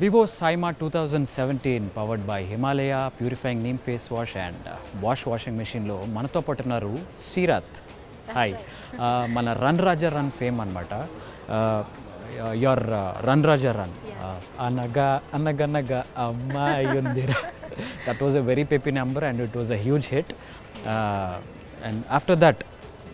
Vivo SIIMA 2017 powered by Himalaya Purifying Neem Face Wash and washing machine lo manato pattunaru Seerat. Hi. Mana Run Raja Run fame anamata. Your Run Raja Run. Anaga Anaganaga Ammayundira. That was a very peppy number and it was a huge hit. And after that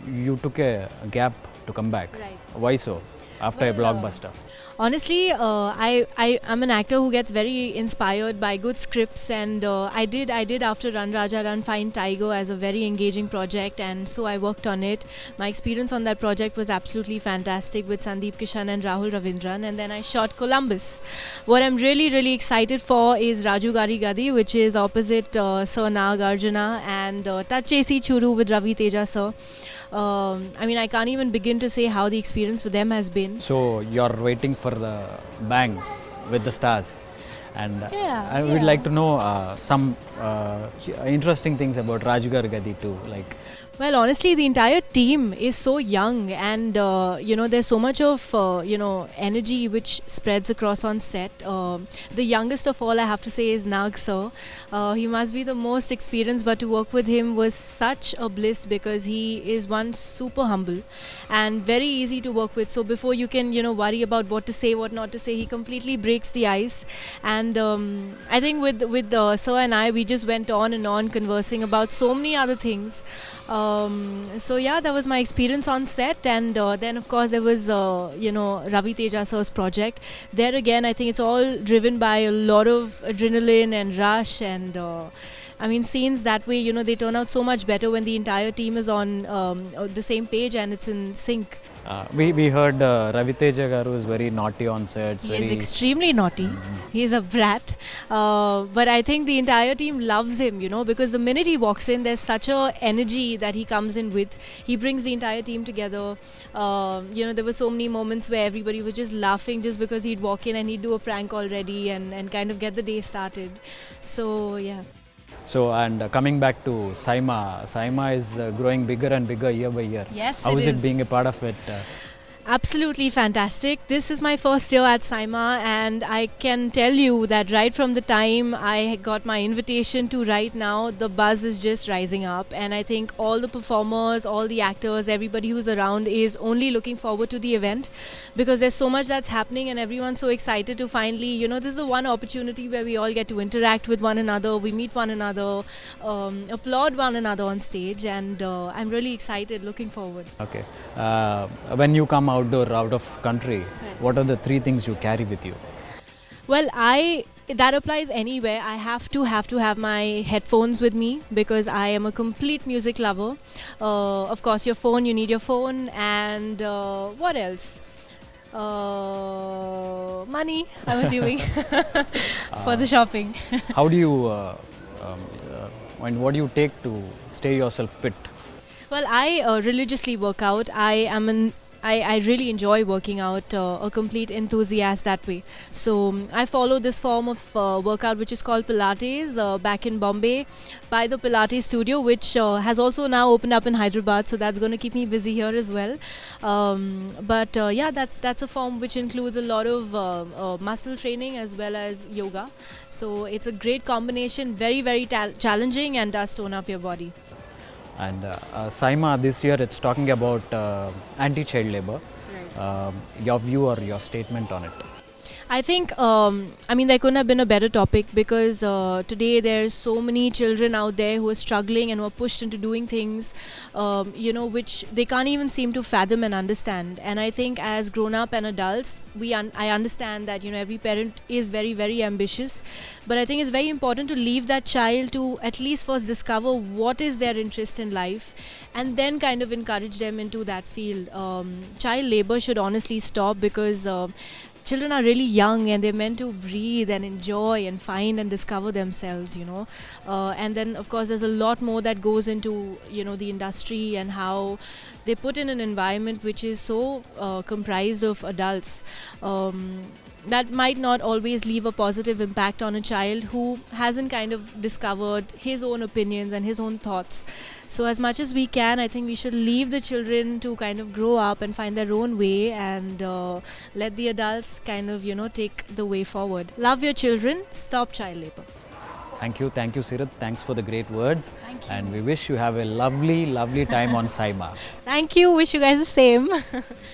you took a gap to come back. Right. Why so? After a blockbuster. Honestly, I'm an actor who gets very inspired by good scripts, and I did after Run Raja Run find Tiger as a very engaging project, and so I worked on it. My experience on that project was absolutely fantastic with Sandeep Kishan and Rahul Ravindran, and then I shot Columbus. What I'm really excited for is Raju Gari Gadi, which is opposite Sir Nagarjuna, and Touch AC Churu with Ravi Teja sir. I mean, I can't even begin to say how the experience for them has been. So you're waiting for the bang with the stars, and I would like to know some interesting things about Rajgar Gadi too. Like, Well, honestly, the entire team is so young, and there's so much of energy which spreads across on set. The youngest of all, I have to say, is Nag sir. He must be the most experienced, but to work with him was such a bliss because he is one super humble and very easy to work with. So before you can worry about what to say, what not to say, he completely breaks the ice. And I think with sir and I, we just went on and on conversing about so many other things. So yeah, that was my experience on set, and then of course there was Ravi Teja sir's project. There again, I think it's all driven by a lot of adrenaline and rush, and I mean, scenes that way, they turn out so much better when the entire team is on the same page and it's in sync. we heard Ravi Teja garu is very naughty on sets. He is extremely naughty. He is a brat. But I think the entire team loves him, because the minute he walks in, there's such a energy that he comes in with. He brings the entire team together. There were so many moments where everybody was just laughing just because he'd walk in and he'd do a prank already and kind of get the day started. So, yeah. So, and coming back to SIIMA is growing bigger and bigger year by year. Yes, How it is it is. being a part of it? Absolutely fantastic. This is my first year at SIIMA, and I can tell you that right from the time I got my invitation to right now, the buzz is just rising up, and I think all the performers, all the actors, everybody who's around is only looking forward to the event because there's so much that's happening and everyone's so excited to finally, this is the one opportunity where we all get to interact with one another, we meet one another, applaud one another on stage, and I'm really excited, looking forward. Okay. When you come outdoor, out of country, what are the 3 things you carry with you? Well, that applies anywhere. I have to have my headphones with me because I am a complete music lover. Of course, your phone, you need your phone, and what else? Money, I'm assuming, for the shopping. How do you and what do you take to stay yourself fit? Well, I religiously work out. I really enjoy working out, a complete enthusiast that way. So I follow this form of workout which is called Pilates back in Bombay by the Pilates studio, which has also now opened up in Hyderabad, so that's going to keep me busy here as well. But yeah, that's a form which includes a lot of muscle training as well as yoga. So it's a great combination, very challenging, and does tone up your body. And SIIMA this year, it's talking about anti-child labor. Right. Your view or your statement on it? I think, there couldn't have been a better topic because today there's so many children out there who are struggling and who are pushed into doing things, which they can't even seem to fathom and understand. And I think as grown-up and adults, I understand that, every parent is very ambitious. But I think it's very important to leave that child to at least first discover what is their interest in life and then kind of encourage them into that field. Child labor should honestly stop because children are really young and they're meant to breathe and enjoy and find and discover themselves, and then of course there's a lot more that goes into the industry and how they put in an environment which is so comprised of adults. that might not always leave a positive impact on a child who hasn't kind of discovered his own opinions and his own thoughts. So as much as we can, I think we should leave the children to kind of grow up and find their own way, and let the adults kind of, take the way forward. Love your children, stop child labor. Thank you, Seerat. Thanks for the great words. And we wish you have a lovely, lovely time on SIIMA. Thank you, wish you guys the same.